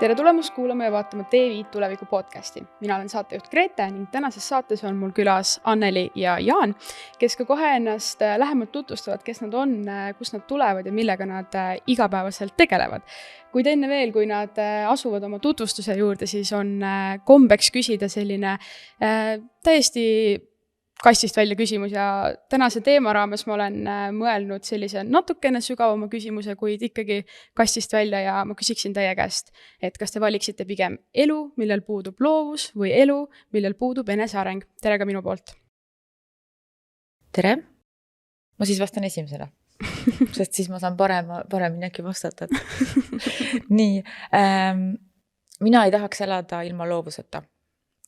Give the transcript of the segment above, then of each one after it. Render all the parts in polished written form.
Tere tulemast kuulama ja vaatama TV tuleviku podcasti. Mina olen saatejuht Grete ning tänases saates on mul külas Anneli ja Jaan, kes ka kohe ennast lähemalt tutvustavad, kes nad on, kust nad tulevad ja millega nad igapäevaselt tegelevad. Kuid enne veel, kui nad asuvad oma tutvustuse juurde, siis on kombeks küsida selline täiesti kastist välja küsimus ja tänase teema raames ma olen mõelnud sellise natukene sügavama küsimuse, kuid ikkagi kastist välja ja ma küsiksin teie käest, et kas te valiksite pigem elu, millel puudub loovus või elu, millel puudub eneseareng. Tere ka minu poolt. Tere. Ma siis vastan esimesena, sest siis ma saan paremini äkki vastata. Nii, mina ei tahaks elada ilma loovuseta,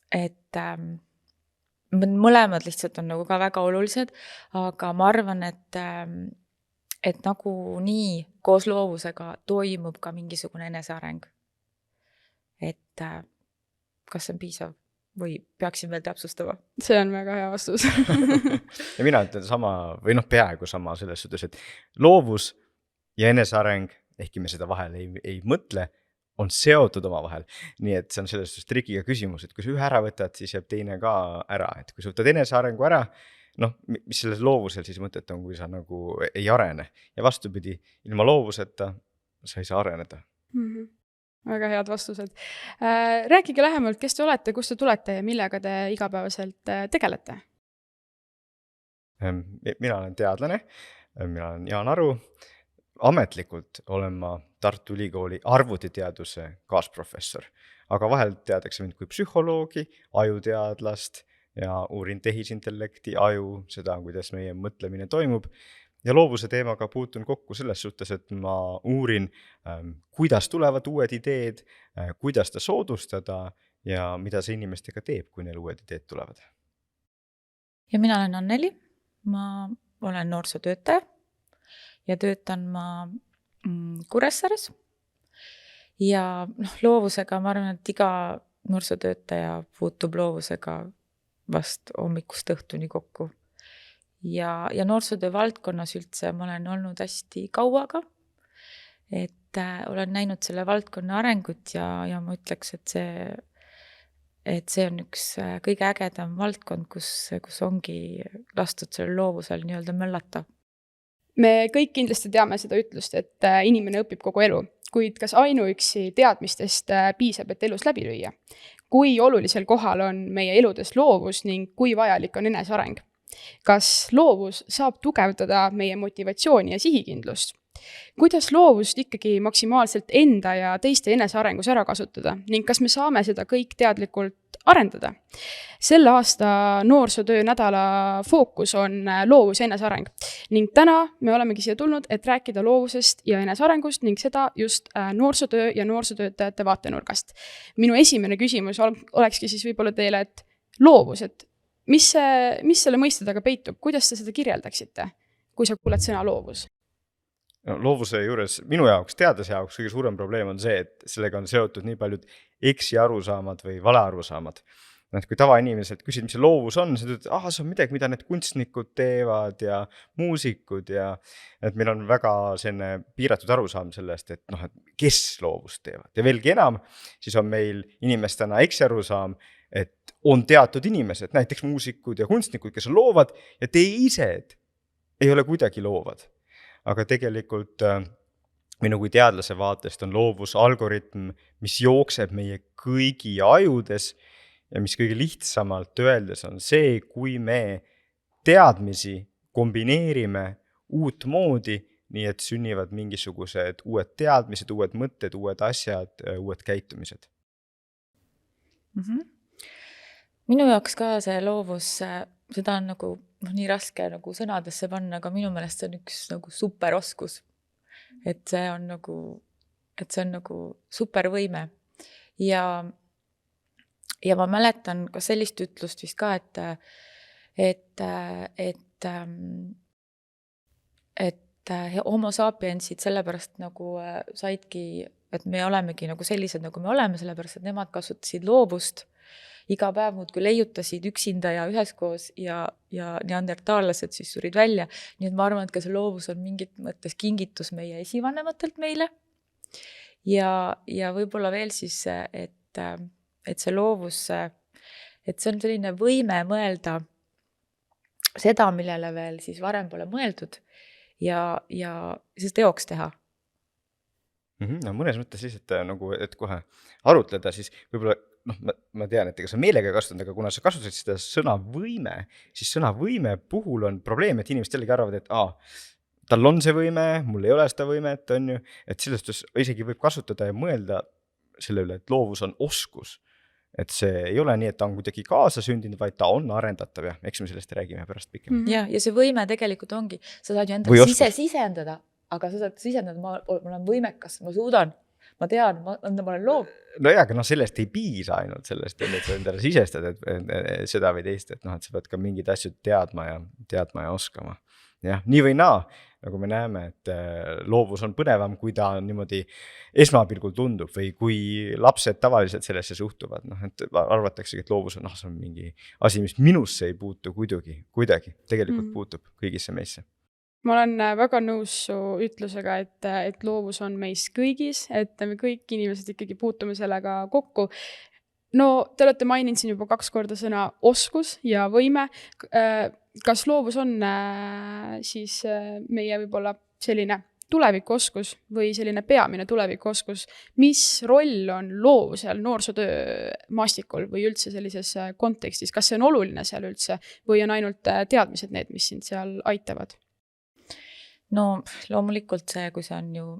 et mõlemad lihtsalt on nagu ka väga olulised, aga ma arvan, et nagu nii koos loovusega toimub ka mingisugune eneseareng. Et kas see on piisav või peaksin veel täpsustama? See on väga hea vastus. Ja mina ütlen sama, või peaaegu sama selles suhtes, et loovus ja eneseareng, ehkki me seda vahel ei mõtle, on seotud oma vahel. Nii et see on selles suhtes trikiga küsimus, et kui sa ühe ära võtad, siis jääb teine ka ära. Et kui sa võtad enesearengu ära, mis selles loovusel siis mõtet on, kui sa nagu ei arene. Ja vastupidi, ilma loovuseta sa ei saa areneda. Väga head vastused. Rääkige lähemalt, kes te olete, kust te tulete ja millega te igapäevaselt tegelete? Mina olen teadlane, mina olen Jaan Aru. Ametlikult olen ma Tartu Ülikooli arvutiteaduse kaasprofessor, aga vahel teadakse mind kui psühholoogi, ajuteadlast ja uurin tehisintellekti, aju, seda, kuidas meie mõtlemine toimub. Ja loovuse teemaga puutun kokku selles suhtes, et ma uurin, kuidas tulevad uued ideed, kuidas ta soodustada ja mida see inimestega teeb, kui neil uued ideed tulevad. Ja mina olen Anneli, ma olen noorsootöötaja. Ja töötan ma Kuressaares ja loovusega, ma arvan, et iga noorsootöötaja puutub loovusega vast hommikust õhtuni kokku. Ja noorsootöö valdkonnas üldse ma olen olnud hästi kauaga, et olen näinud selle valdkonna arengut ja ma ütleks, et see on üks kõige ägedam valdkond, kus ongi lastud selle loovusel nii-öelda möllata. Me kõik kindlasti teame seda ütlust, et inimene õpib kogu elu, kuid kas ainuüksi teadmistest piisab, et elus läbi lüüa? Kui olulisel kohal on meie eludes loovus ning kui vajalik on eneseareng? Kas loovus saab tugevdada meie motivatsiooni ja sihikindlust? Kuidas loovust ikkagi maksimaalselt enda ja teiste enesearengus ära kasutada ning kas me saame seda kõik teadlikult arendada? Selle aasta noorsootöö nädala fookus on loovus ja eneseareng ning täna me olemegi siia tulnud, et rääkida loovusest ja enesearengust ning seda just noorsootöö ja noorsootöötajate vaatenurgast. Minu esimene küsimus olekski siis võib-olla teile, et loovus, et mis selle mõiste taga peitub, kuidas te seda kirjeldaksite, kui sa kuuled sõna loovus? Loovuse juures minu jaoks, teadlase jaoks kõige suurem probleem on see, et sellega on seotud nii paljud eksiarusaamad või valearusaamad. Kui tavainimeselt küsid, mis see loovus on, siis ütled, see on midagi, mida need kunstnikud teevad ja muusikud ja et meil on väga selline piiratud arusaam sellest, et kes loovust teevad. Ja veelgi enam, siis on meil inimestena eksiarusaam, et on teatud inimesed, näiteks muusikud ja kunstnikud, kes on loovad ja te ise ei ole kuidagi loovad. Aga tegelikult minu kui teadlase vaatest on loovus algoritm, mis jookseb meie kõigi ajudes ja mis kõige lihtsamalt öeldes on see, kui me teadmisi kombineerime uut moodi, nii et sünnivad mingisugused uued teadmised, uued mõtted, uued asjad, uued käitumised. Minu jaoks ka see loovus, seda on nagu nii raske nagu sõnadesse panna, aga minu meelest see on üks nagu superoskus. Et see on nagu supervõime. Ja ma mäletan ka sellist ütlust vist ka, et homo sapiensid sellepärast nagu saidki, et me olemegi nagu sellised, nagu me oleme, sellepärast, et nemad kasutasid loovust iga päev muudkui leiutasid üksinda ja üheskoos ja neandertaallased siis surid välja. Nii et ma arvan, et ka see loovus on mingit mõttes kingitus meie esivanematelt meile. ja võib-olla veel siis, et see loovus, et see on selline võime mõelda seda, millele veel siis varem pole mõeldud ja siis teoks teha. No mõnes mõttes lihtsalt nagu, et kohe arutleda, siis võib-olla ma tean, et ega sa meelega kasutanud, aga kuna sa kasutasid seda sõna võime, siis sõna võime puhul on probleem, et inimesed jällegi arvavad, et tal on see võime, mul ei ole seda võimet, on ju, et sellest isegi võib kasutada ja mõelda selle üle, et loovus on oskus. Et see ei ole nii, et ta on kuidagi kaasa sündinud, vaid ta on arendatav ja eks me sellest räägime pärast pikem. Ja see võime tegelikult ongi, sa saad ju endale sisendada, aga sa saad sisendada, ma olen võimekas, ma suudan, ma tean, ma olen loov. No jaa, aga sellest ei piisa ainult sellest, et sa endale sisestad, et seda või teist, et sa pead ka mingid asjad teadma ja oskama. Jah, nii või naa, nagu me näeme, et loovus on põnevam, kui ta niimoodi esmapilgul tundub või kui lapsed tavaliselt sellesse suhtuvad. Et arvataksegi, et loovus on, see on mingi asi, mis minusse ei puutu kuidagi, tegelikult puutub kõigisse meisse. Ma olen väga nõus su ütlusega, et loovus on meis kõigis, et me kõik inimesed ikkagi puutume sellega kokku. No, te olete maininud siin juba 2 korda sõna oskus ja võime. Kas loovus on siis meie võib-olla selline tulevikuoskus või selline peamine tulevikuoskus? Mis roll on loovusel noorsootöö maastikul või üldse sellises kontekstis? Kas see on oluline seal üldse või on ainult teadmised need, mis sind seal aitavad? No loomulikult see, kui see on ju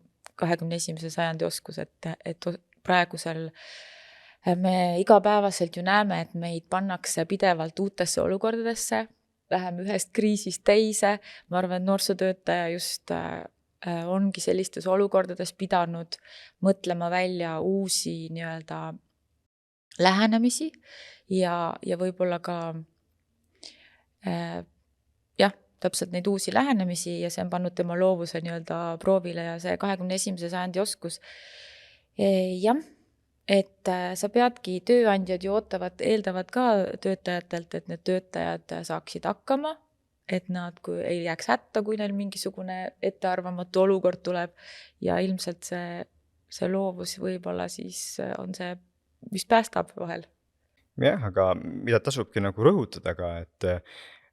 21. sajandi oskus, et praegusel me igapäevaselt ju näeme, et meid pannakse pidevalt uutesse olukordadesse, läheme ühest kriisist teise. Ma arvan, et noorsootöötaja just ongi sellistes olukordades pidanud mõtlema välja uusi nii-öelda lähenemisi ja võib-olla ka täpselt neid uusi lähenemisi ja see on pannud tema loovuse nii-öelda proovile ja see 21. sajandi oskus. Jah, et sa peadki, tööandjad ju eeldavad ka töötajatelt, et need töötajad saaksid hakkama, et nad ei jääks hätta, kui neil mingisugune ettearvamatu olukord tuleb ja ilmselt see loovus võib-olla siis on see, mis päästab vahel. Jah, aga mida tasubki nagu rõhutada ka, et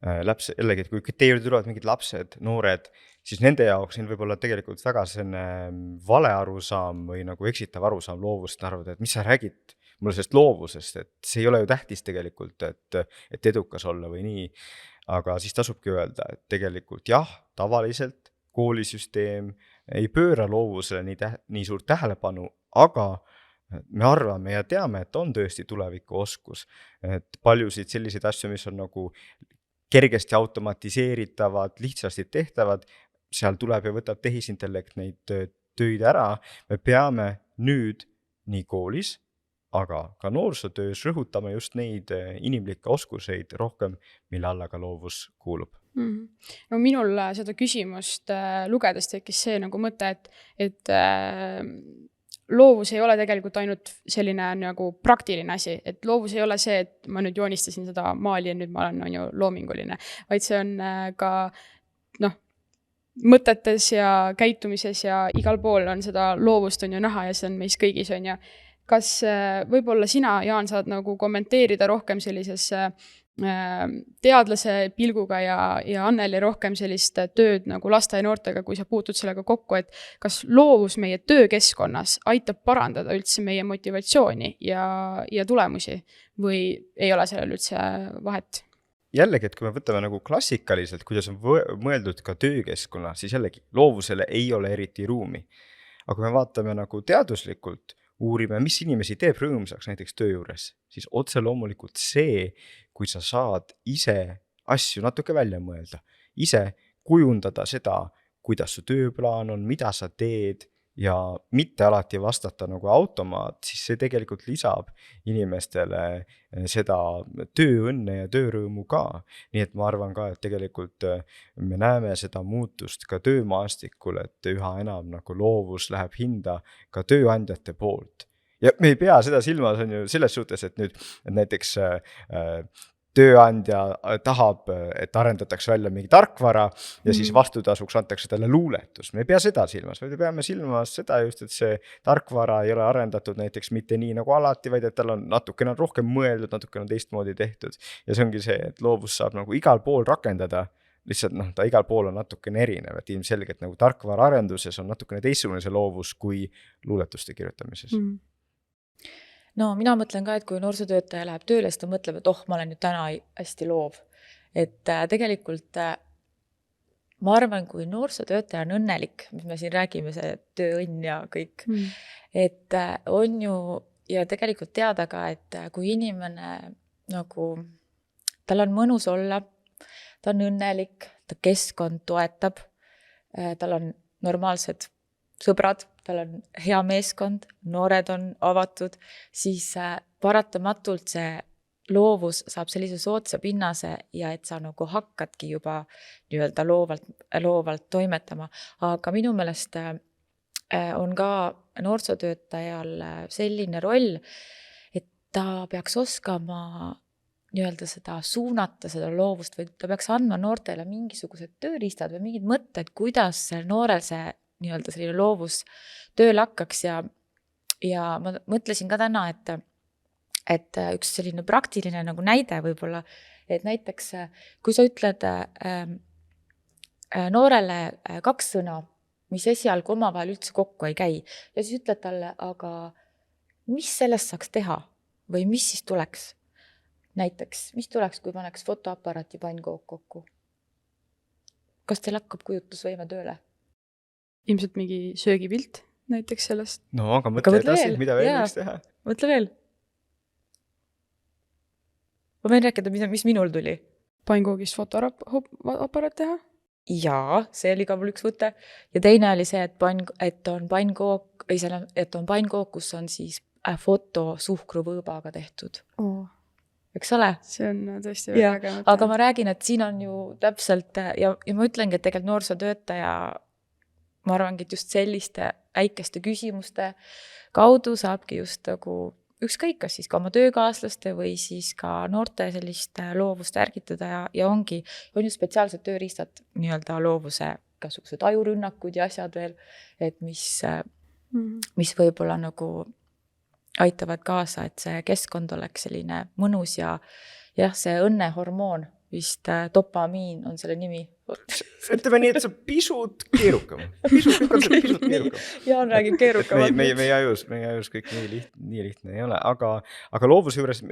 jällegi, et kui teie juurde tulevad mingid lapsed, noored, siis nende jaoks on võib-olla tegelikult väga selline vale arusaam või nagu eksitav arusaam loovust, arvavad, et mis sa räägid mulle sellest loovusest, et see ei ole ju tähtis tegelikult, et edukas olla või nii. Aga siis tasubki öelda, et tegelikult jah, tavaliselt koolisüsteem ei pööra loovusele nii suurt tähelepanu, aga me arvame ja teame, et on tõesti tuleviku oskus, et paljusid selliseid asju, mis on nagu kergesti automatiseeritavad, lihtsasti tehtavad, seal tuleb ja võtab tehisintellekt neid töid ära. Me peame nüüd nii koolis, aga ka noorsootöös rõhutama just neid inimlikke oskuseid rohkem, mille alla ka loovus kuulub. No minul seda küsimust lugedes tekkis see nagu mõte, et loovus ei ole tegelikult ainult selline nagu praktiline asi, et loovus ei ole see, et ma nüüd joonistasin seda maali ja nüüd ma olen ju loominguline, vaid see on ka mõtetes ja käitumises ja igal pool on seda loovust on ju näha ja see on meis kõigis on ju. Kas võib-olla sina, Jaan, saad nagu kommenteerida rohkem sellises teadlase pilguga ja Anneli rohkem sellist tööd nagu laste ja noortega, kui sa puutud sellega kokku, et kas loovus meie töökeskkonnas aitab parandada üldse meie motivatsiooni ja tulemusi või ei ole sellel üldse vahet? Jällegi, et kui me võtame nagu klassikaliselt, kuidas on mõeldud ka töökeskkonna, siis jällegi loovusele ei ole eriti ruumi. Aga kui me vaatame nagu teaduslikult, uurime, mis inimesi teeb rõõmsaks näiteks töö juures, siis otse loomulikult see, kui sa saad ise asju natuke välja mõelda, ise kujundada seda, kuidas su tööplaan on, mida sa teed ja mitte alati vastata nagu automaat, siis see tegelikult lisab inimestele seda tööõnne ja töörõõmu ka. Nii et ma arvan ka, et tegelikult me näeme seda muutust ka töömaastikul, et üha enam nagu loovus läheb hinda ka tööandjate poolt. Ja me ei pea seda silmas on ju selles suhtes, et nüüd et näiteks tööandja tahab, et arendatakse välja mingi tarkvara ja siis vastutasuks antakse talle luuletus. Me ei pea seda silmas, vaid me peame silmas seda just, et see tarkvara ei ole arendatud näiteks mitte nii nagu alati, vaid et tal on natukene rohkem mõeldud, natukene teistmoodi tehtud. Ja see ongi see, et loovus saab nagu igal pool rakendada, lihtsalt ta igal pool on natukene erinev, et ilmselgelt nagu tarkvara arenduses on natukene teistsugune see loovus kui luuletuste kirjutamises. No mina mõtlen ka, et kui noorsootöötaja läheb tööle, siis ta mõtleb, et ma olen nüüd täna hästi loov. Et tegelikult ma arvan, kui noorsootöötaja on õnnelik, mis me siin räägime, see tööõnn ja kõik, et on ju ja tegelikult teada ka, et kui inimene nagu, tal on mõnus olla, ta on õnnelik, ta keskkond toetab, tal on normaalsed sõbrad, tal on hea meeskond, noored on avatud, siis paratamatult see loovus saab sellise soodsa pinnase ja et sa nagu hakkadki juba nii-öelda loovalt toimetama. Aga minu meelest on ka noorsootöötajal selline roll, et ta peaks oskama nii-öelda seda suunata, seda loovust või ta peaks andma noortele mingisugused tööriistad või mingid mõtted, kuidas noorel see nii-öelda selline loovus tööl hakkaks ja ma mõtlesin ka täna, et üks selline praktiline nagu näide võib-olla, et näiteks kui sa ütled noorele 2 sõna, mis esialgu omavahel üldse kokku ei käi ja siis ütled talle, aga mis sellest saaks teha või mis siis tuleks? Näiteks, mis tuleks, kui paneks fotoaparaati pannkook kokku? Kas teil hakkab kujutlusvõime tööle? Ilmselt mingi söögipilt näiteks sellest. No aga mõtle edasi, mida veel võiks teha? Mõtle veel. Ma võin rääkida, mis minul tuli. Pannkoogist fotoaparaat teha? Jaa, see oli ka mul üks võte. Ja teine oli see, et on pannkook, kus on siis foto suhkruvõõbaga tehtud. Eks ole? See on tõesti väga mõte. Aga ma räägin, et siin on ju täpselt ja ma ütlengi, et tegelikult noorsootöötaja ma arvangi, et just selliste väikeste küsimuste kaudu saabki just nagu ükskõik, kas siis ka oma töökaaslaste või siis ka noorte sellist loovust ärgitada ja on ju spetsiaalsed tööriistad nii-öelda loovuse kasvused ajurünnakud ja asjad veel, et mis võib-olla nagu aitavad kaasa, et see keskkond oleks selline mõnus ja see õnnehormoon, vist dopamiin on selle nimi. Ütleme nii, et see pisut keerukam. Pisut keerukam. Jaan räägib keerukamalt. Meie ajus kõik nii lihtne ei ole, aga loovuse juures,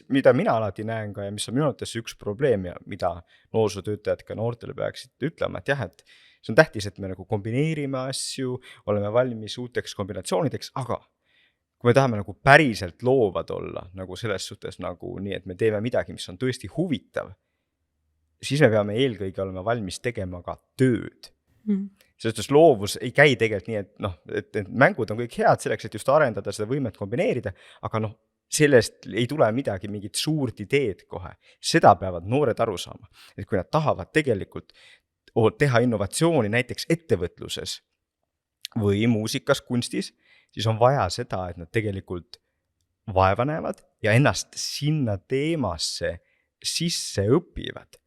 mida mina alati näen ka ja mis on minu arvates üks probleem ja mida noorsootöötajad ka noortele peaksid ütlema, et jah, et see on tähtis, et me nagu kombineerime asju, oleme valmis uuteks kombinatsioonideks, aga kui me tahame nagu päriselt loovad olla, nagu selles suhtes nagu nii, et me teeme midagi, mis on tõesti huvitav, siis me peame eelkõige olema valmis tegema ka tööd. Sest loovus ei käi tegelikult nii, et mängud on kõik head selleks, et just arendada seda võimet kombineerida, aga sellest ei tule midagi, mingit suurt ideed kohe. Seda peavad noored aru saama. Et kui nad tahavad tegelikult teha innovatsiooni näiteks ettevõtluses või muusikas, kunstis, siis on vaja seda, et nad tegelikult vaeva näevad ja ennast sinna teemasse sisse õpivad.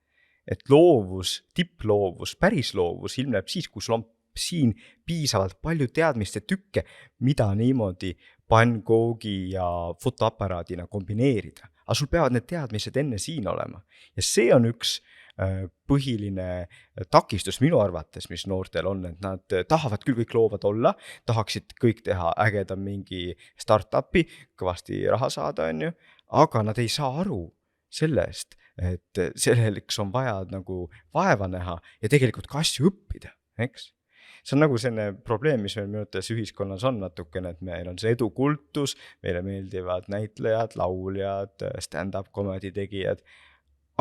Et loovus, tipploovus, päris loovus ilmneb siis, kui sul on siin piisavalt palju teadmiste tükke, mida niimoodi pannkoogi ja fotoaparaadina kombineerida. Aga sul peavad need teadmised enne siin olema. Ja see on üks põhiline takistus minu arvates, mis noortel on, et nad tahavad küll kõik loovad olla, tahaksid kõik teha ägeda mingi startupi, kõvasti raha saada, aga nad ei saa aru sellest, et selleks on vaja nagu vaeva näha ja tegelikult ka asju õppida, eks? See on nagu selline probleem, mis meil minu arvates ühiskonnas on natukene, et meil on see edukultus, meile meeldivad näitlejad, lauljad, stand-up comedy tegijad,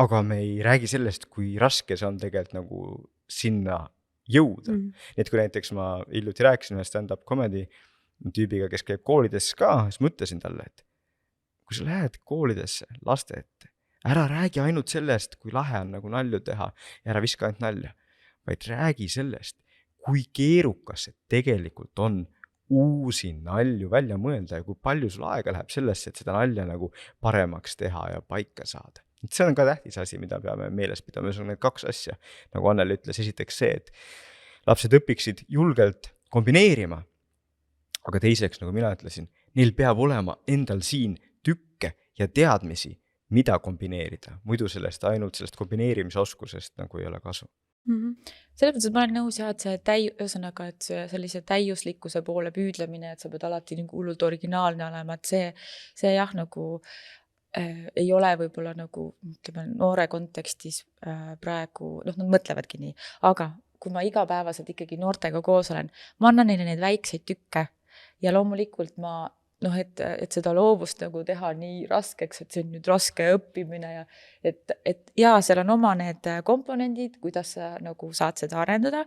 aga me ei räägi sellest, kui raske see on tegelikult nagu sinna jõuda. Nii et kui näiteks ma hiljuti rääkisin ühe stand-up comedy tüübiga, kes käib koolides ka, siis mõtlesin talle, et kui sa lähed koolidesse laste ette, ära räägi ainult sellest, kui lahe on nagu nalju teha ja ära viska ainult nalja, vaid räägi sellest, kui keerukas see tegelikult on uusi nalju välja mõelda ja kui palju sul aega läheb sellesse, et seda nalja nagu paremaks teha ja paika saada. see on ka tähtis asi, mida peame meeles pidama, see on need 2 asja, nagu Anneli ütles, esiteks see, et lapsed õpiksid julgelt kombineerima, aga teiseks, nagu mina ütlesin, neil peab olema endal siin tükke ja teadmisi, mida kombineerida, muidu ainult sellest kombineerimise oskusest nagu ei ole kasu. Selles mõttes, et ma olen nõus jah, et ühesõnaga, et sellise täiuslikkuse poole püüdlemine, et sa pead alati nagu hullult originaalne olema, et see jah, nagu ei ole võib-olla nagu ütleme, noore kontekstis praegu, nad mõtlevadki nii, aga kui ma igapäevaselt ikkagi noortega koos olen, ma annan neile neid väikseid tükke ja loomulikult ma et seda loovust nagu teha nii raskeks, et see on nüüd raske õppimine ja et seal on oma need komponendid, kuidas sa nagu saad seda arendada,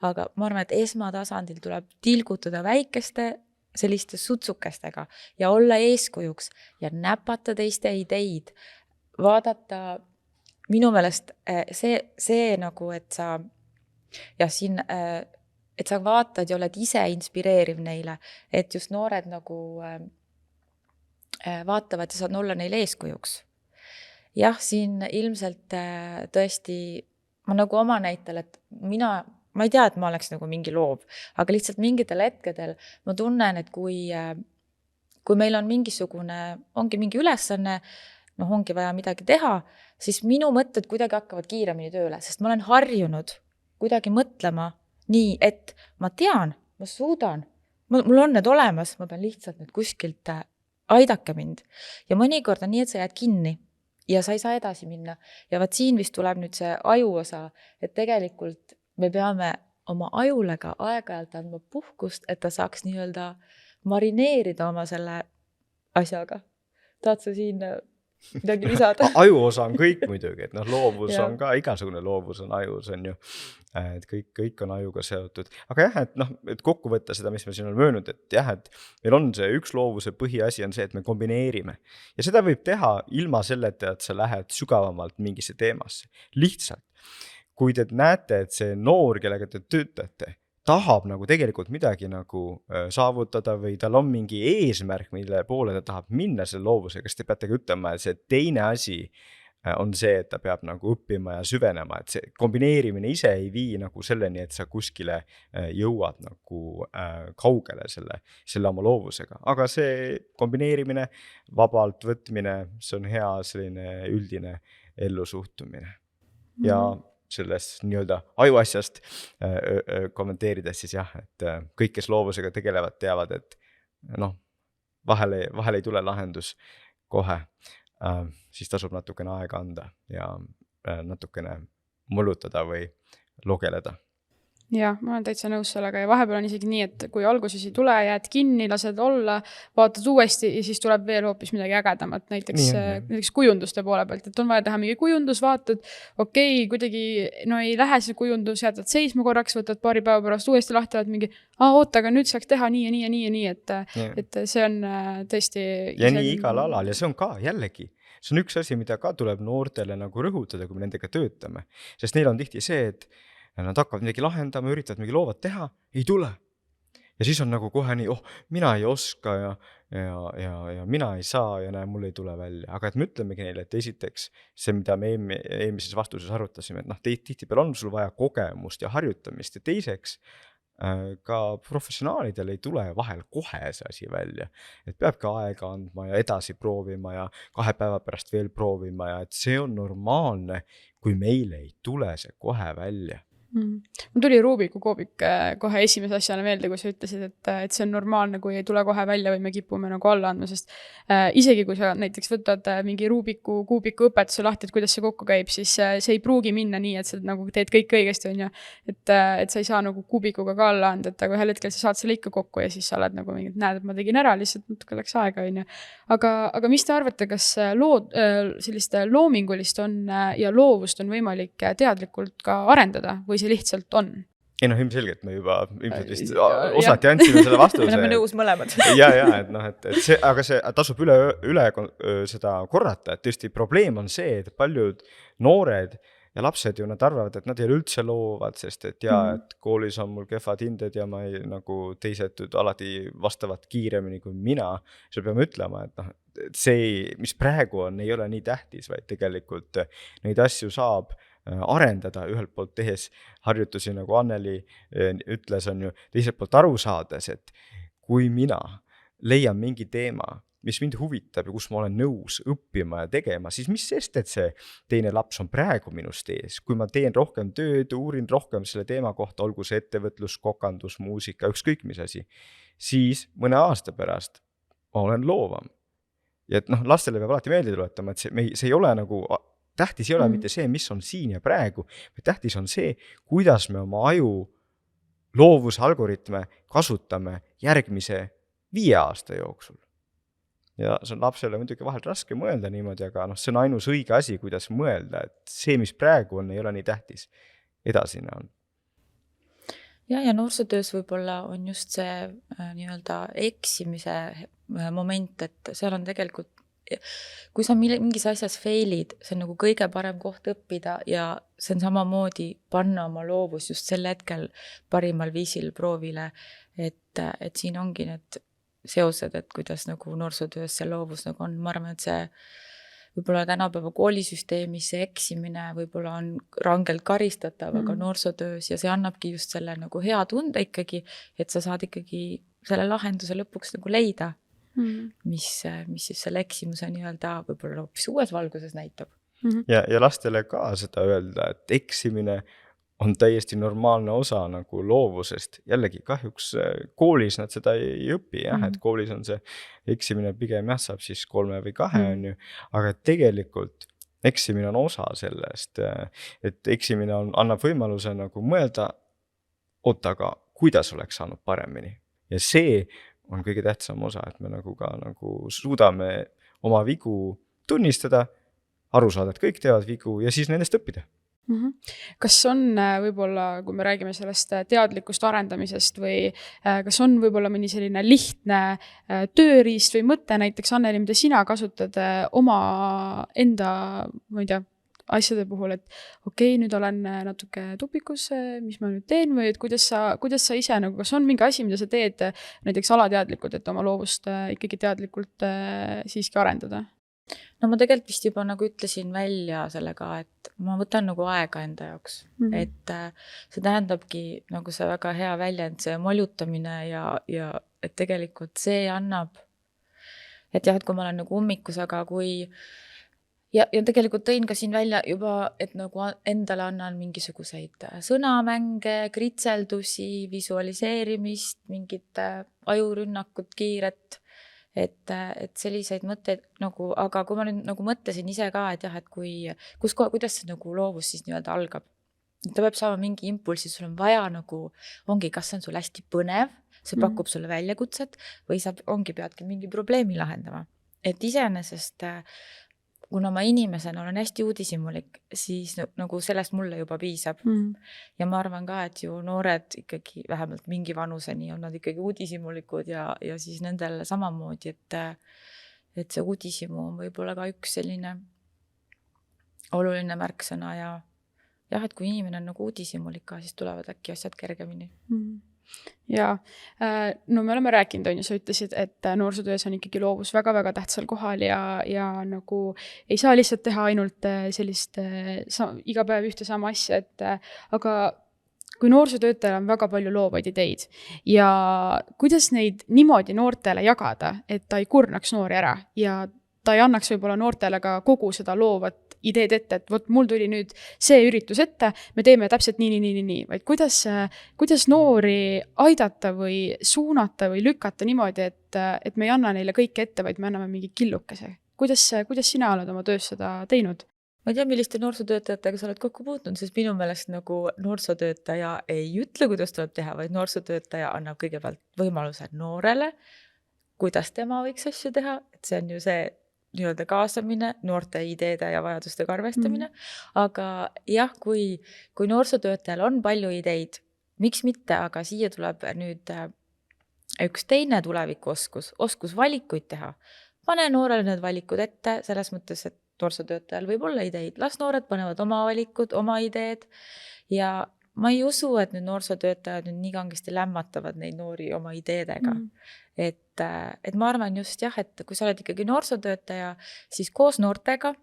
aga ma arvan, et esmatasandil tuleb tilgutada väikeste selliste sutsukestega ja olla eeskujuks ja näpata teiste ideid, vaadata minu meelest see nagu, et sa ja siin et sa vaatad ja oled ise inspireeriv neile, et just noored nagu vaatavad ja saad olla neile eeskujuks. Jah, siin ilmselt tõesti, ma nagu oma näitel, et ma ei tea, et ma oleks nagu mingi loov, aga lihtsalt mingitel hetkedel ma tunnen, et kui meil on ongi mingi ülesanne, ongi vaja midagi teha, siis minu mõtted kuidagi hakkavad kiiremini tööle, sest ma olen harjunud kuidagi mõtlema nii, et ma tean, ma suudan, mul on need olemas, ma pean lihtsalt nüüd kuskilt aidake mind. Ja mõnikord on nii, et sa jääd kinni ja sa ei saa edasi minna. Ja vaat siin vist tuleb nüüd see aju osa, et tegelikult me peame oma ajule ka aeg-ajalt andma puhkust, et ta saaks nii-öelda marineerida oma selle asjaga. Tahad sa siin midagi lisada? Aju osa on kõik muidugi, et loovus on ka, igasugune loovus on ajus, on ju, et kõik on ajuga seotud. Aga jah, et kokku võtta seda, mis me siin oleme öelnud, et jah, et meil on see üks loovuse põhiasi on see, et me kombineerime. Ja seda võib teha ilma selleta, et sa lähed sügavamalt mingisse teemasse. Lihtsalt, kui te näete, et see noor, kellega te töötate, tahab nagu tegelikult midagi nagu saavutada või tal on mingi eesmärk, mille poole ta tahab minna selle loovusega, siis te peate ütlema, et see teine asi on see, et ta peab nagu õppima ja süvenema, et see kombineerimine ise ei vii nagu selleni, et sa kuskile jõuad nagu kaugele selle oma loovusega, aga see kombineerimine, vabalt võtmine, see on hea selline üldine ellusuhtumine ja sellest nii-öelda ajuasjast kommenteerides siis jah, et kõik, kes loovusega tegelevad, teavad, et vahel ei tule lahendus kohe, siis tasub natukene aega anda ja natukene mullutada või logeleda. Jah, ma olen täitsa nõus sellega ja vahepeal on isegi nii, et kui alguses ei tule, jääd kinni, lased olla, vaatad uuesti ja siis tuleb veel hoopis midagi ägedamat, näiteks kujunduste poole pealt, et on vaja teha mingi kujundus, vaatad, kuidagi ei lähe see kujundus, jätad seisma korraks, võtad paari päeva pärast uuesti lahti, oled mingi, oota, aga nüüd saaks teha nii ja nii ja nii ja nii, et see on tõesti... Ja nii igal alal ja see on ka jällegi. See on üks asi, mida ka tuleb noortele nagu rõhutada, kui me nendega töötame, sest neil on tihti see, et nad hakkavad midagi lahendama, üritavad midagi loovat teha, ei tule. Ja siis on nagu kohe nii, mina ei oska ja mina ei saa ja mul ei tule välja. Aga et me ütlemegi neile, et esiteks see, mida me eelmises vastuses arutasime, et tihtipeale on sul vaja kogemust ja harjutamist ja teiseks ka professionaalidel ei tule vahel kohe see asi välja. Et peab ka aega andma ja edasi proovima ja 2 päeva pärast veel proovima ja et see on normaalne, kui meile ei tule see kohe välja. Mul tuli Rubiku koobik kohe esimese asjana meelde, kui sa ütlesid, et see on normaalne, kui ei tule kohe välja või me kipume nagu alla andma, sest isegi kui sa näiteks võtad mingi Rubiku kuubiku õpetuse lahti, et kuidas see kokku käib, siis see ei pruugi minna nii, et sa nagu teed kõik õigesti, on ju, et sa ei saa nagu kuubikuga ka alla anda, et aga ühel hetkel sa saad selle ikka kokku ja siis sa oled nagu mingid, näed, et ma tegin ära, lihtsalt natuke läks aega, on ju. Aga mis te arvate, kas sellist loomingulist on ja loovust on võimalik teadlikult ka arendada või see lihtsalt on? Ei ilmselgelt me juba vist osati andsime selle vastuse. Me oleme nõus mõlemad. et see, aga see tasub üle seda korrata, et tõesti probleem on see, et paljud noored ja lapsed ju, nad arvavad, et nad ei ole üldse loovad, sest et et koolis on mul kehvad hinded ja ma ei, nagu teised alati vastavad kiiremini kui mina. Siis peame ütlema, et noh, et see, mis praegu on, ei ole nii tähtis, vaid tegelikult neid asju saab arendada ühelt poolt tehes harjutusi, nagu Anneli ütles, on ju, teiselt poolt aru saades, et kui mina leian mingi teema, mis mind huvitab ja kus ma olen nõus õppima ja tegema, siis mis sest, et see teine laps on praegu minust ees. Kui ma teen rohkem tööd, uurin rohkem selle teema kohta, olgu see ettevõtlus, kokandus, muusika, ükskõik mis asi, siis mõne aasta pärast ma olen loovam. Ja et noh, lastele peab alati meelde tuletama, et see ei ole nagu, tähtis ei ole mitte see, mis on siin ja praegu, vaid tähtis on see, kuidas me oma aju loovuse algoritme kasutame järgmise 5 aasta jooksul. Ja see on lapsele muidugi vahel raske mõelda niimoodi, aga noh, see on ainus õige asi, kuidas mõelda, et see, mis praegu on, ei ole nii tähtis. Edasine on. Ja noorsootöös võib-olla on just see nii-öelda eksimise moment, et seal on tegelikult, kui sa mingis asjas failid, see on nagu kõige parem koht õppida ja see on samamoodi panna oma loovus just sel hetkel parimal viisil proovile, et siin ongi need seosed, et kuidas nagu noorsootöös see loovus nagu on. Ma arvan, et see võib-olla tänapäeva koolisüsteemis see eksimine võib-olla on rangelt karistatav, aga noorsootöös ja see annabki just selle nagu hea tunde ikkagi, et sa saad ikkagi selle lahenduse lõpuks nagu leida, mis siis selle eksimuse nii-öelda võib-olla hoopis uues valguses näitab. Ja lastele ka seda öelda, et eksimine on täiesti normaalne osa nagu loovusest. Jällegi kahjuks koolis nad seda ei õpi, et koolis on see eksimine pigem saab siis 3 või 2 on ju, aga tegelikult eksimine on osa sellest, et eksimine annab võimaluse nagu mõelda, aga kuidas oleks saanud paremini. Ja see on kõige tähtsam osa, et me nagu ka nagu suudame oma vigu tunnistada, aru saada, et kõik teevad vigu ja siis nendest õppida. Kas on võib-olla, kui me räägime sellest teadlikust arendamisest või kas on võib-olla mõni selline lihtne tööriist või mõte, näiteks Anneli, mida sina kasutad oma enda, ma ei tea, asjade puhul, et okei, nüüd olen natuke tupikus, mis ma nüüd teen või et kuidas sa ise, nagu kas on mingi asi, mida sa teed näiteks alateadlikult, et oma loovust ikkagi teadlikult siiski arendada? No ma tegelikult vist juba nagu ütlesin välja sellega, et ma võtan nagu aega enda jaoks, et see tähendabki nagu see väga hea väljend, see molutamine ja et tegelikult see annab, et jah, et kui ma olen nagu ummikus, aga kui ja tegelikult tõin ka siin välja juba, et nagu endale annan mingisuguseid sõnamänge, kritseldusi, visualiseerimist, mingit ajurünnakut kiiret, et selliseid mõtteid nagu, aga kui ma nüüd nagu mõtlesin ise ka, et jah, et kuidas see nagu loovus siis nii-öelda algab. Ta peab saama mingi impulsi, sul on vaja nagu, ongi, kas see on sul hästi põnev, see pakub sulle väljakutset või sa peadki mingi probleemi lahendama. Et iseenesest, kuna ma inimesena olen hästi uudishimulik, siis nagu sellest mulle juba piisab. Ja ma arvan ka, et ju noored ikkagi vähemalt mingi vanuseni on nad ikkagi uudishimulikud ja siis nendel samamoodi, et see uudishimu on võib-olla ka üks selline oluline märksõna ja jah, et kui inimene on nagu uudishimulik ka, siis tulevad äkki asjad kergemini. Ja no me oleme rääkinud, on ju, sa ütlesid, et noorsootöös on ikkagi loovus väga-väga tähtsal kohal ja nagu ei saa lihtsalt teha ainult sellist iga päev ühte sama asja, aga kui noorsootöötajal on väga palju loovaid ideid ja kuidas neid niimoodi noortele jagada, et ta ei kurnaks noori ära ja ta ei annaks võib-olla noortele ka kogu seda loovat ideed ette, et võt, mul tuli nüüd see üritus ette, me teeme täpselt nii, vaid kuidas noori aidata või suunata või lükata niimoodi, et me ei anna neile kõike ette, vaid me anname mingi killukese. Kuidas sina oled oma töös seda teinud? Ma ei tea, milliste noorsootöötajatega sa oled kokku puutunud, sest minu meelest nagu noorsootöötaja ei ütle, kuidas tuleb teha, vaid noorsootöötaja annab kõigepealt võimaluse noorele, kuidas tema võiks asju teha, et see on ju see nii-öelda kaasamine, noorte ideede ja vajadustega arvestamine, aga jah, kui noorsootöötajal on palju ideid, miks mitte, aga siia tuleb nüüd üks teine tulevikuoskus valikuid teha. Pane noorele need valikud ette, selles mõttes, et noorsootöötajal võib olla ideid, las noored panevad oma valikud, oma ideed ja ma ei usu, et nüüd noorsootöötajad nüüd nii kangesti lämmatavad neid noori oma ideedega. Et ma arvan just jah, et kui sa oled ikkagi noorsootöötaja, siis koos noortega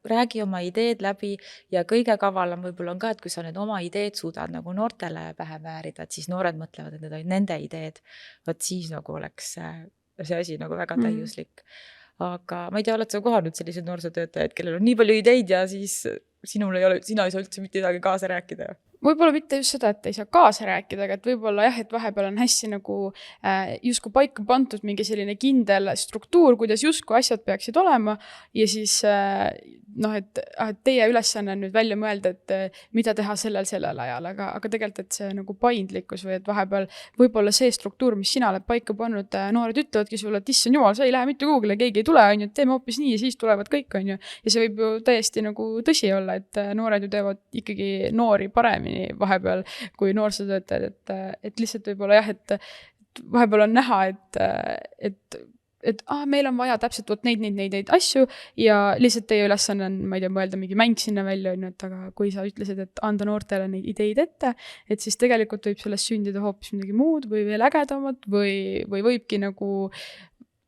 räägi oma ideed läbi ja kõige kavalam võib-olla on ka, et kui sa need oma ideed suudad nagu noortele pähe määrida, et siis noored mõtlevad, et need olid nende ideed, võt siis nagu oleks see asi nagu väga täiuslik. Aga ma ei tea, oled sa kohanud sellised noorsootöötajad, kellel on nii palju ideid ja siis sina ei saa üldse mitte midagi kaasa rääkida? Võib-olla mitte just seda, et ei saa kaasa rääkida, aga et võib-olla jah, et vahepeal on hästi nagu justkui paika pandud mingi selline kindel struktuur, kuidas justkui asjad peaksid olema ja siis et teie ülesanne on nüüd välja mõelda, et mida teha sellel ajal, aga tegelikult, et see nagu paindlikkus või et vahepeal võib-olla see struktuur, mis sina oled paika pannud, noored ütlevadki sulle, et issand jumal, sa ei lähe mitte kuhugile, keegi ei tule, on ju, teeme hoopis nii ja siis tulevad kõik, on ju. Ja see võib ju täiesti nagu tõsi olla, et noored ju teevad ikkagi noori paremini vahepeal kui noorsootöötajad, et lihtsalt võib-olla jah, et vahepeal on näha, et meil on vaja täpselt neid asju ja lihtsalt teie ülesanne on, ma ei tea, mõelda mingi mäng sinna välja, et aga kui sa ütlesid, et anda noortele neid ideid ette, et siis tegelikult võib sellest sündida hoopis midagi muud või veel ägedamat või võibki nagu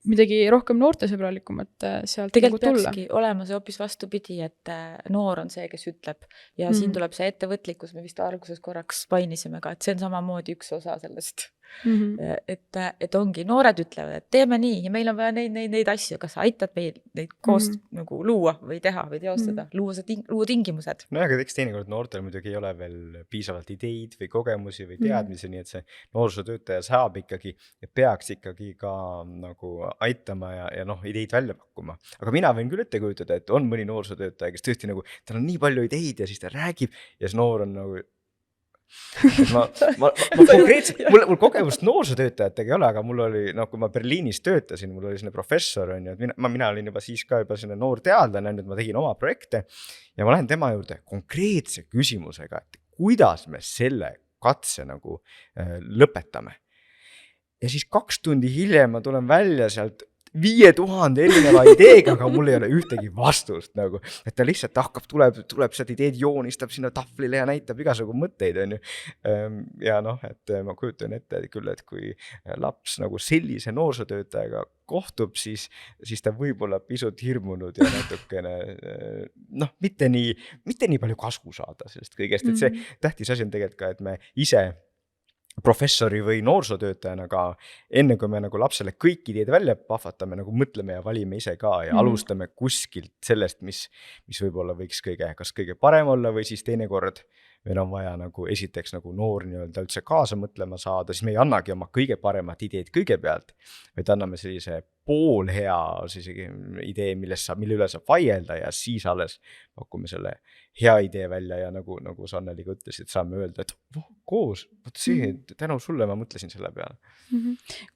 midagi rohkem noortesõbralikumat sealt tegelikult nagu tulla. Peakski olema see hoopis vastupidi, et noor on see, kes ütleb ja siin tuleb see ettevõtlikkus, me vist alguses korraks painisime ka, et see on samamoodi üks osa sellest. Et ongi, noored ütlevad, et teeme nii ja meil on vaja neid asju, kas sa aitad meil neid koos nagu luua või teha või teostada, luua tingimused. No aga eks teinekord noortel muidugi ei ole veel piisavalt ideid või kogemusi või teadmisi, nii et see noorsootöötaja saab ikkagi ja peaks ikkagi ka nagu aitama ja ideid välja pakkuma. Aga mina võin küll ette kujutada, et on mõni noorsootöötaja, kes tõesti nagu, tal on nii palju ideid ja siis ta räägib ja see noor on nagu ma konkreetselt, mul kogemust noorsootöötajatega ei ole, aga mul oli, kui ma Berliinis töötasin, mul oli selline professor, on ju, et mina olin juba siis ka selline noor teadlane, nüüd ma tegin oma projekte ja ma lähen tema juurde konkreetse küsimusega, et kuidas me selle katse nagu lõpetame. Ja siis 2 tundi hiljem ma tulen välja sealt 5000 erineva ideega, aga mul ei ole ühtegi vastust nagu, et ta lihtsalt tuleb sealt ideed joonistab sinna tahvlile ja näitab igasugu mõtteid, on ju. Ja et ma kujutan ette küll, et kui laps nagu sellise noorsootöötajaga kohtub, siis ta võib olla pisut hirmunud ja natukene, mitte nii palju kasvu saada sellest kõigest, et see tähtis asi on tegelikult ka, et me ise professori või noorsootöötajana ka, enne kui me nagu lapsele kõik ideed välja pahvatame, nagu mõtleme ja valime ise ka ja alustame kuskilt sellest, mis võib-olla võiks kas kõige parem olla või siis teinekord meil on vaja nagu esiteks nagu noor nii-öelda üldse kaasa mõtlema saada, siis me ei annagi oma kõige paremat ideed kõigepealt, vaid anname sellise poolhea idee, mille üle saab vaielda ja siis alles pakume selle hea idee välja ja nagu sa Anneliga ütlesid, saame öelda, et koos, tänu sulle ma mõtlesin selle peale.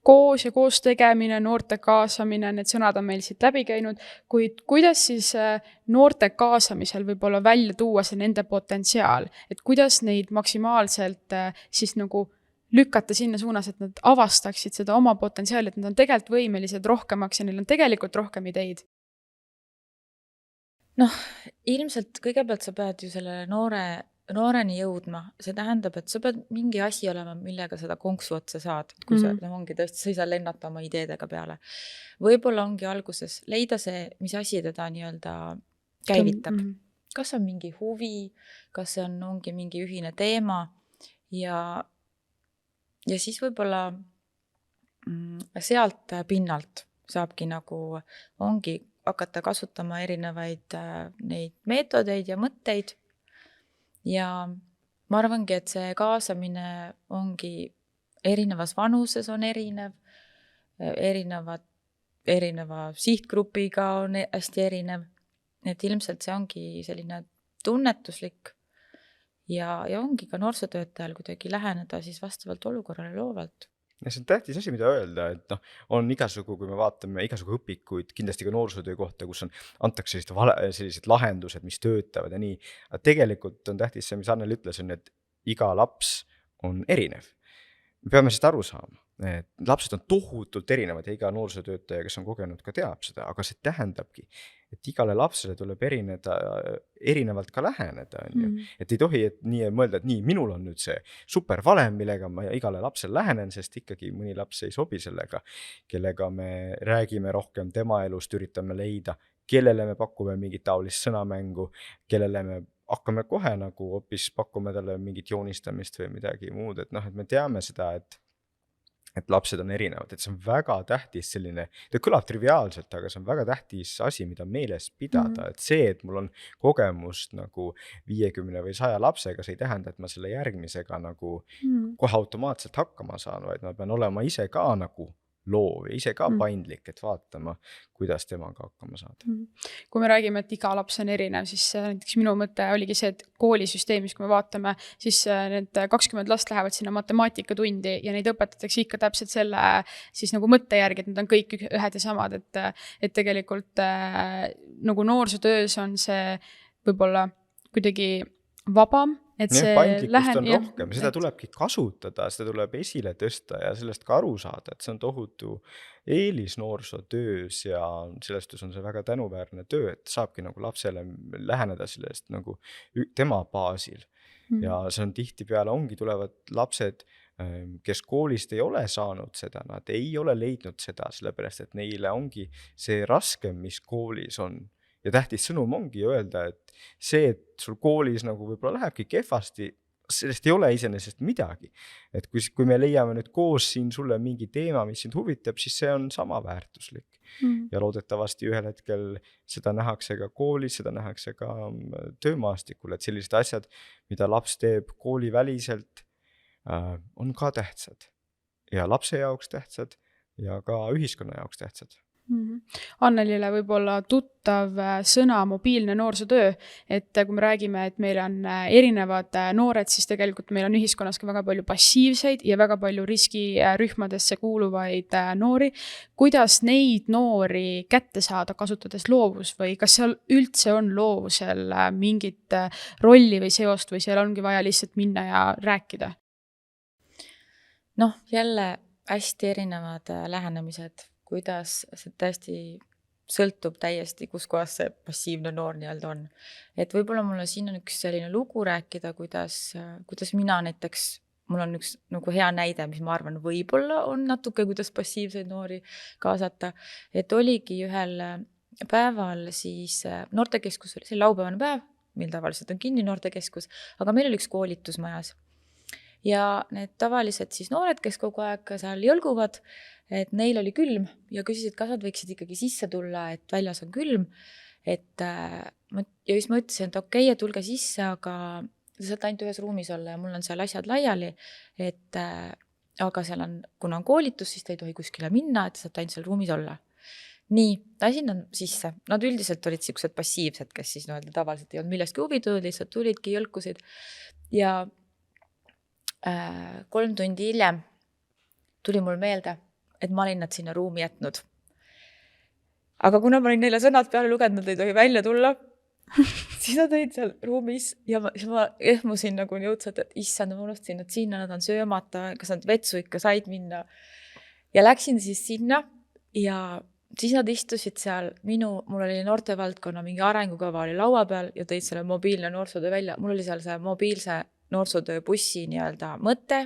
Koos ja koos tegemine, noorte kaasamine, need sõnad on meil siit läbi käinud, kuid kuidas siis noorte kaasamisel võib-olla välja tuua see nende potentsiaal, et kuidas neid maksimaalselt siis nagu lükata sinna suunas, et nad avastaksid seda oma potentsiaali, et nad on tegelikult võimelised rohkemaks ja neil on tegelikult rohkem ideid? Ilmselt kõigepealt sa pead ju selle nooreni jõudma. See tähendab, et sa pead mingi asi olema, millega seda konksu otsa saad. Kui sa ongi tõesti, sa ei saa lennata oma ideedega peale. Võib-olla ongi alguses leida see, mis asi teda nii-öelda käivitab. Kas on mingi huvi, kas ongi mingi ühine teema ja siis võib-olla sealt pinnalt saabki nagu ongi hakata kasutama erinevaid neid meetodeid ja mõtteid ja ma arvangi, et see kaasamine ongi erinevas vanuses on erineva sihtgrupiga on hästi erinev, et ilmselt see ongi selline tunnetuslik ja ongi ka noorsootöötajal kuidagi läheneda siis vastavalt olukorrale loovalt. Ja see on tähtis asi, mida öelda, et on igasugu, kui me vaatame igasugu õpikuid, kindlasti ka noorsootöö kohta, kus antakse sellised lahendused, mis töötavad ja nii. Aga tegelikult on tähtis see, mis Anneli ütles, on, et iga laps on erinev. Me peame sellest aru saama. lapsed on tohutult erinevad ja iga noorsootöötaja, kes on kogenud, ka teab seda, aga see tähendabki, et igale lapsele tuleb erinevalt ka läheneda, on ju. Et ei tohi nii mõelda, et nii, minul on nüüd see super valem, millega ma igale lapsele lähenen, sest ikkagi mõni laps ei sobi sellega, kellega me räägime rohkem tema elust, üritame leida, kellele me pakume mingit taolist sõnamängu, kellele me hakkame kohe nagu hoopis pakume talle mingit joonistamist või midagi muud, et et me teame seda, et lapsed on erinevad, et see on väga tähtis selline, ta kõlab triviaalselt, aga see on väga tähtis asi, mida meeles pidada, et see, et mul on kogemust nagu 50 või 100 lapsega, see ei tähenda, et ma selle järgmisega nagu kohe automaatselt hakkama saan, vaid ma pean olema ise ka nagu loov ja ise ka paindlik, et vaatama, kuidas temaga hakkama saada. Kui me räägime, et iga laps on erinev, siis näiteks minu mõte oligi see, et koolisüsteemis, kui me vaatame, siis need 20 last lähevad sinna matemaatikatundi ja neid õpetatakse ikka täpselt selle siis nagu mõtte järgi, et need on kõik ühed ja samad, et tegelikult nagu noorsootöös on see võib-olla kuidagi vabam, et see paindlikkust on rohkem, seda tulebki kasutada, seda tuleb esile tõsta ja sellest ka aru saada, et see on tohutu eelis noorsootöös ja sellest on see väga tänuväärne töö, et saabki nagu lapsele läheneda sellest nagu tema baasil. Ja see on tihtipeale tulevad lapsed, kes koolist ei ole saanud seda, nad ei ole leidnud seda, sellepärast et neile ongi see raskem, mis koolis on. Ja tähtis sõnum ongi öelda, et see, et sul koolis nagu võib-olla lähebki kehvasti, sellest ei ole iseenesest midagi. Et kui me leiame nüüd koos siin sulle mingi teema, mis sind huvitab, siis see on sama väärtuslik. Ja loodetavasti ühel hetkel seda nähakse ka koolis, seda nähakse ka töömaastikul, et sellised asjad, mida laps teeb kooliväliselt, on ka tähtsad. Ja lapse jaoks tähtsad ja ka ühiskonna jaoks tähtsad. Annelile võib-olla tuttav sõna mobiilne noorsootöö, et kui me räägime, et meil on erinevad noored, siis tegelikult meil on ühiskonnas ka väga palju passiivseid ja väga palju riskirühmadesse kuuluvaid noori. Kuidas neid noori kätte saada, kasutades loovus või kas seal üldse on loovusel mingit rolli või seost või seal ongi vaja lihtsalt minna ja rääkida? Jälle hästi erinevad lähenemised, kuidas see tõesti sõltub täiesti, kus kohas see passiivne noor nii-öelda on. Et võib-olla mulle siin on üks selline lugu rääkida, kuidas mina näiteks, mul on üks nagu hea näide, mis ma arvan võib-olla on natuke, kuidas passiivseid noori kaasata. Et oligi ühel päeval siis noortekeskus, see laupäevane päev, mil tavaliselt on kinni noortekeskus, aga meil oli üks koolitus majas. Ja need tavalised siis noored, kes kogu aeg seal jõlguvad, et neil oli külm ja küsisid, kas nad võiksid ikkagi sisse tulla, et väljas on külm. Ja siis ma ütlesin, et okei, et tulge sisse, aga te saate ainult ühes ruumis olla ja mul on seal asjad laiali. Aga seal on, kuna on koolitus, siis te ei tohi kuskile minna, et te saate ainult seal ruumis olla. Nii, lasin nad sisse. Nad üldiselt olid siuksed passiivsed, kes siis tavaliselt ei olnud millestki huvitatud, lihtsalt tulidki, jõlkusid. Ja 3 tundi hiljem tuli mul meelde, et ma olin nad sinna ruumi jätnud. Aga kuna ma olin neile sõnad peale lugenud, nad ei tohi välja tulla, siis nad olid seal ruumis ja ma ehmusin nagu nii õudselt, et issand, ma unustasin, et sinna nad on söömata, kas nad vetsu ikka said minna. Ja läksin siis sinna ja siis nad istusid seal, mul oli noortevaldkonna mingi arengukava oli laua peal ja tõid selle mobiilne noorsootöö välja. Mul oli seal see mobiilse noorsootöö bussi nii-öelda mõte.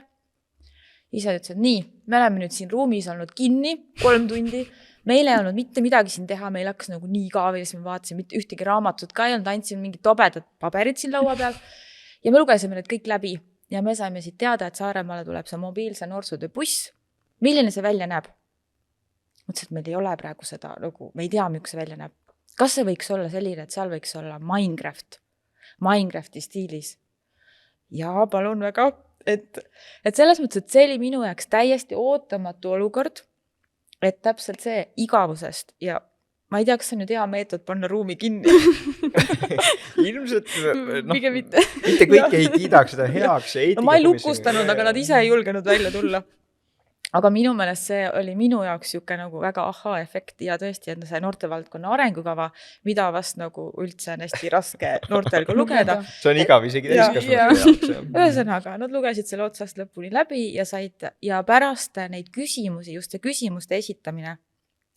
Ise ütles, et nii, me oleme nüüd siin ruumis olnud kinni 3 tundi. Meil ei olnud mitte midagi siin teha, meil hakkas nagu nii kaavilis, me vaatasin mitte ühtegi raamatut ka ei olnud, andsin mingid tobedat paberid siin laua peal ja me lugesime need kõik läbi ja me saime siit teada, et Saaremaale tuleb see mobiilse noorsootöö buss. Milline see välja näeb? Mõtlesin, et meil ei ole praegu seda, nagu me ei tea, miks see välja näeb. Kas see võiks olla selline, et seal võiks olla Minecrafti stiilis? Ja palun väga, et selles mõttes, et see oli minu jaoks täiesti ootamatu olukord, et täpselt see igavusest ja ma ei tea, kas see on nüüd hea meetod panna ruumi kinni. Ilmselt, Pigem mitte. Mitte kõik ei kiidaks seda heaks. Ma ei lukustanud, aga nad ise ei julgenud välja tulla. aga minu meelest see oli minu jaoks sihuke nagu väga ahaa-efekt ja tõesti, et see noortevaldkonna arengukava, mida vast nagu üldse on hästi raske noortel ka lugeda. See on igav isegi täiskasvanute jaoks. Ühesõnaga, nad lugesid selle otsast lõpuni läbi ja pärast neid küsimusi, just see küsimuste esitamine,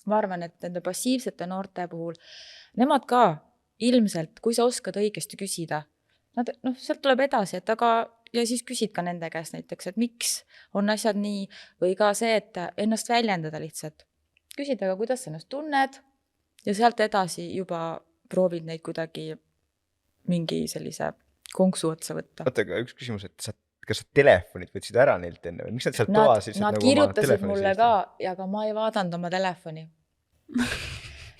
ma arvan, et nende passiivsete noorte puhul, nemad ka ilmselt, kui sa oskad õigesti küsida, nad, sealt tuleb edasi, et ja siis küsid ka nende käest näiteks, et miks on asjad nii, või ka see, et ennast väljendada lihtsalt. Küsid, aga kuidas sa ennast tunned ja sealt edasi juba proovid neid kuidagi mingi sellise konksu otsa võtta. Oota, aga üks küsimus, et kas sa telefonid võtsid ära neilt enne või miks nad sealt toasid? Nad kirjutasid mulle ka, aga ma ei vaadanud oma telefoni.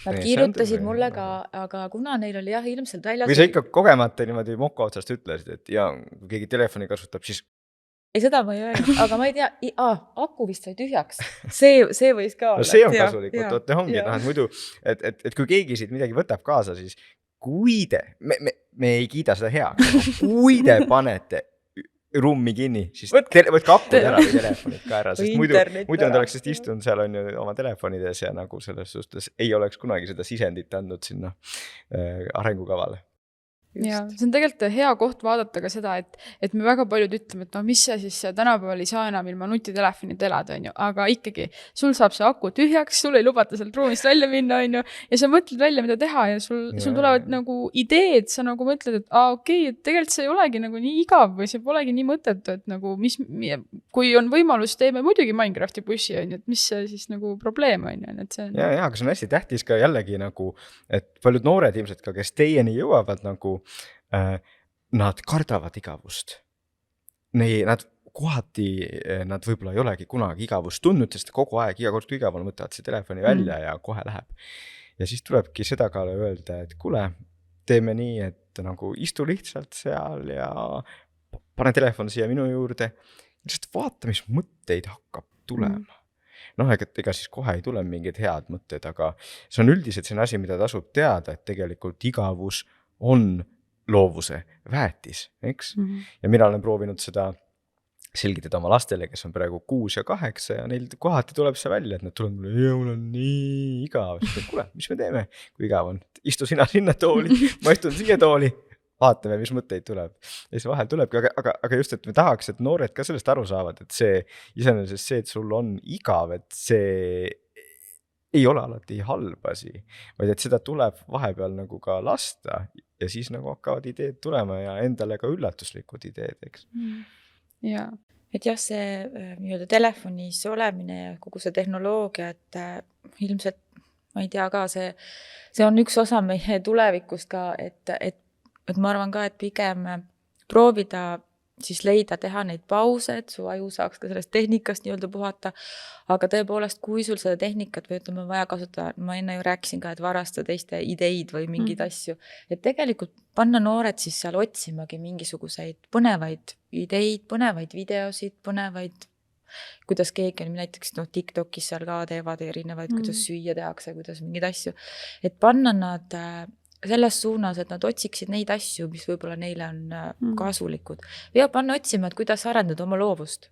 Nad kirjutasid mulle ka, aga kuna neil oli ilmselt väljas... Või sa ikka kogemata niimoodi moka otsast ütlesid, et kui keegi telefoni kasutab, siis... Ei, seda ma ei öelnud, aga ma ei tea, aku vist sai tühjaks. See võis ka olla. No see on kasulikult, ongi, et muidu, et kui keegi siit midagi võtab kaasa, siis kui te, me ei kiida seda heaks, kui te panete rummi kinni, siis võtke akud ära või telefonid ka ära, sest muidu nad oleks sest istunud seal on ju oma telefonides ja nagu selles suhtes ei oleks kunagi seda sisendit andnud sinna arengukavale. Ja see on tegelikult hea koht vaadata ka seda, et me väga paljud ütleme, et mis see siis tänapäeval ei saa enam ilma nutitelefonid elada, on ju, aga ikkagi sul saab see aku tühjaks, sul ei lubata sealt ruumist välja minna, on ju, ja sa mõtled välja, mida teha ja sul tulevad nagu ideed, sa nagu mõtled, et okei, et tegelikult see ei olegi nagu nii igav või see polegi nii mõttetu, et nagu kui on võimalus, teeme muidugi Minecrafti bussi, on ju, et mis see siis nagu probleem on ju, et see on... Ja, aga see on hästi tähtis ka jällegi nagu, et paljud noored ilmselt ka, kes teieni jõuavad nagu nad kardavad igavust. Nad kohati, nad võib-olla ei olegi kunagi igavust tundnud, sest kogu aeg, iga kord kui igav on, võtavad see telefoni välja ja kohe läheb. Ja siis tulebki seda ka öelda, et kuule, teeme nii, et nagu istu lihtsalt seal ja pane telefon siia minu juurde. Lihtsalt vaata, mis mõtteid hakkab tulema. Ega siis kohe ei tule mingid head mõtted, aga see on üldiselt see asi, mida tasub teada, et tegelikult igavus on loovuse väetis, eks? Ja mina olen proovinud seda selgitada oma lastele, kes on praegu 6 ja 8 ja neil kohati tuleb see välja, et nad tulevad mulle, mul on nii igav. Kuule, mis me teeme, kui igav on? Istu sina sinna tooli, ma istun siia tooli, vaatame, mis mõtteid tuleb. Ja siis vahel tulebki, aga just, et me tahaks, et noored ka sellest aru saavad, et see iseenesest see, et sul on igav, et see ei ole alati halb asi, vaid et seda tuleb vahepeal nagu ka lasta ja siis nagu hakkavad ideed tulema ja endale ka üllatuslikud ideed, eks. Ja. Et jah, see nii-öelda telefonis olemine ja kogu see tehnoloogia, et ilmselt, ma ei tea ka, see on üks osa meie tulevikust ka, et ma arvan ka, et pigem proovida siis leida, teha neid pause, et su aju saaks ka sellest tehnikast nii-öelda puhata, aga tõepoolest, kui sul seda tehnikat või ütleme vaja kasutada, ma enne ju rääkisin ka, et varastada teiste ideid või mingeid asju, et tegelikult panna noored siis seal otsimagi mingisuguseid põnevaid ideid, põnevaid videosid, põnevaid, kuidas keegi on näiteks TikTokis seal ka teevad erinevaid, kuidas süüa tehakse, kuidas mingeid asju, et panna nad selles suunas, et nad otsiksid neid asju, mis võib-olla neile on kasulikud. Ja panna otsima, et kuidas arendada oma loovust.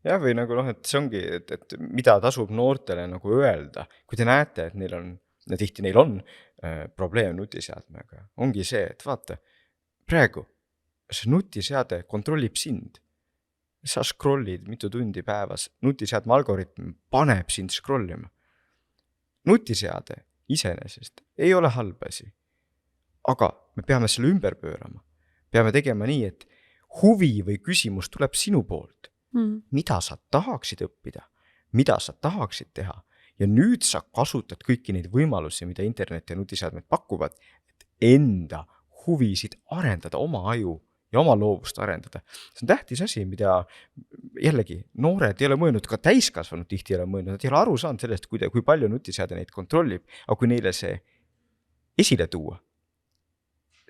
Ja või nagu et see ongi, et mida tasub noortele nagu öelda, kui te näete, et neil on, ja tihti neil on probleem nutiseadmega, ongi see, et vaata, praegu see nutiseade kontrollib sind. Sa scrollid mitu tundi päevas, nutiseadme algoritm paneb sind scrollima. Nutiseade iseenesest ei ole halb asi, aga me peame selle ümber pöörama. Peame tegema nii, et huvi või küsimus tuleb sinu poolt. Mida sa tahaksid õppida, mida sa tahaksid teha ja nüüd sa kasutad kõiki neid võimalusi, mida internet ja nutiseadmed pakuvad, et enda huvisid arendada, oma aju ja oma loovust arendada. See on tähtis asi, mida jällegi noored ei ole mõelnud, ka täiskasvanud tihti ei ole mõelnud, nad ei ole aru saanud sellest, kui palju nutiseade neid kontrollib, aga kui neile see esile tuua,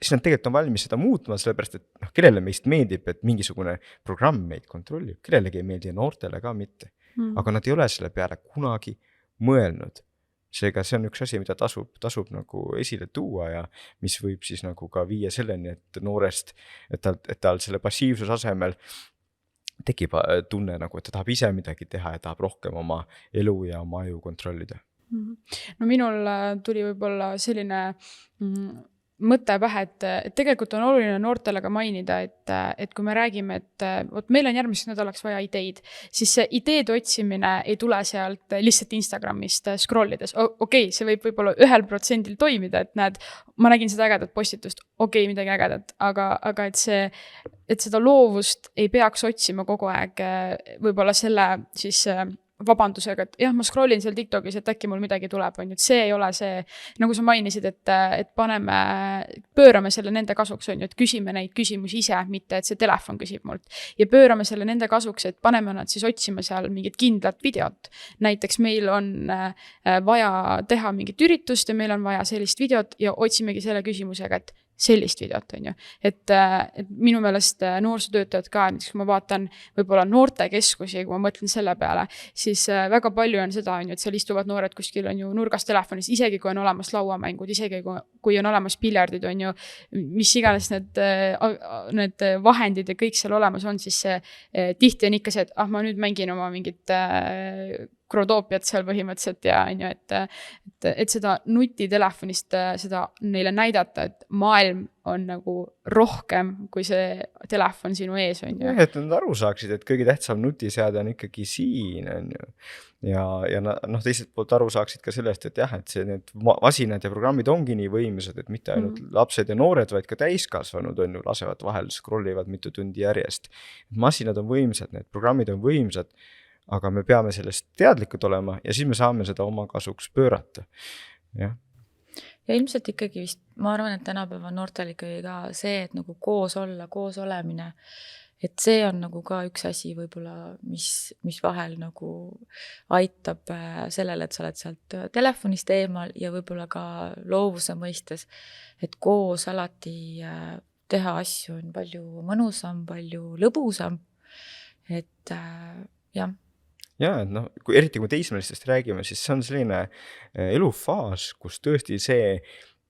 siis nad tegelikult on valmis seda muutma, sellepärast, et kellele meist meeldib, et mingisugune programm meid kontrollib, kellelegi ei meeldi ja noortele ka mitte. Aga nad ei ole selle peale kunagi mõelnud. Seega see on üks asi, mida tasub nagu esile tuua ja mis võib siis nagu ka viia selleni, et noorest, et tal selle passiivsus asemel tekib tunne nagu, et ta tahab ise midagi teha ja tahab rohkem oma elu ja oma aju kontrollida. No minul tuli võib-olla selline mõte pähe, et tegelikult on oluline noortele ka mainida, et kui me räägime, et vot meil on järgmiseks nädalaks vaja ideid, siis see ideede otsimine ei tule sealt lihtsalt Instagramist scrollides. Okei, see võib võib-olla 1% toimida, et näed, ma nägin seda ägedat postitust, midagi ägedat, aga et seda loovust ei peaks otsima kogu aeg võib-olla selle siis vabandusega, et jah, ma scrollin seal TikTokis, et äkki mul midagi tuleb, on ju, et see ei ole see, nagu sa mainisid, et pöörame selle nende kasuks, on ju, et küsime neid küsimusi ise, mitte et see telefon küsib mult. Ja pöörame selle nende kasuks, et paneme nad siis otsima seal mingit kindlat videot. Näiteks meil on vaja teha mingit üritust ja meil on vaja sellist videot ja otsimegi selle küsimusega, et sellist videot, on ju. Et minu meelest noorsootöötajad ka, kui ma vaatan võib-olla noortekeskusi, kui ma mõtlen selle peale, siis väga palju on seda, on ju, et seal istuvad noored kuskil on ju nurgas telefonis, isegi kui on olemas lauamängud, isegi kui on olemas piljardid, on ju, mis iganes need vahendid ja kõik seal olemas on, siis tihti on ikka see, et ma nüüd mängin oma mingit Crodoopiat seal põhimõtteliselt ja on ju, et seda nutitelefonist seda neile näidata, et maailm on nagu rohkem kui see telefon sinu ees, on ju. Et nad aru saaksid, et kõige tähtsam nutiseade on ikkagi siin, on ju. Ja teiselt poolt aru saaksid ka sellest, et jah, et need masinad ja programmid ongi nii võimsad, et mitte ainult lapsed ja noored, vaid ka täiskasvanud on ju, lasevad vahel, scrollivad mitu tundi järjest. Masinad on võimsad, need programmid on võimsad, aga me peame sellest teadlikud olema ja siis me saame seda oma kasuks pöörata. Ja ilmselt ikkagi vist, ma arvan, et tänapäeva noortel ikkagi ka see, et nagu koos olla, koos olemine, et see on nagu ka üks asi võib-olla, mis vahel nagu aitab sellele, et sa oled sealt telefonist eemal ja võib-olla ka loovuse mõistes, et koos alati teha asju on palju mõnusam, palju lõbusam, et jah. Ja, et eriti kui teismelistest räägime, siis see on selline elufaas, kus tõesti see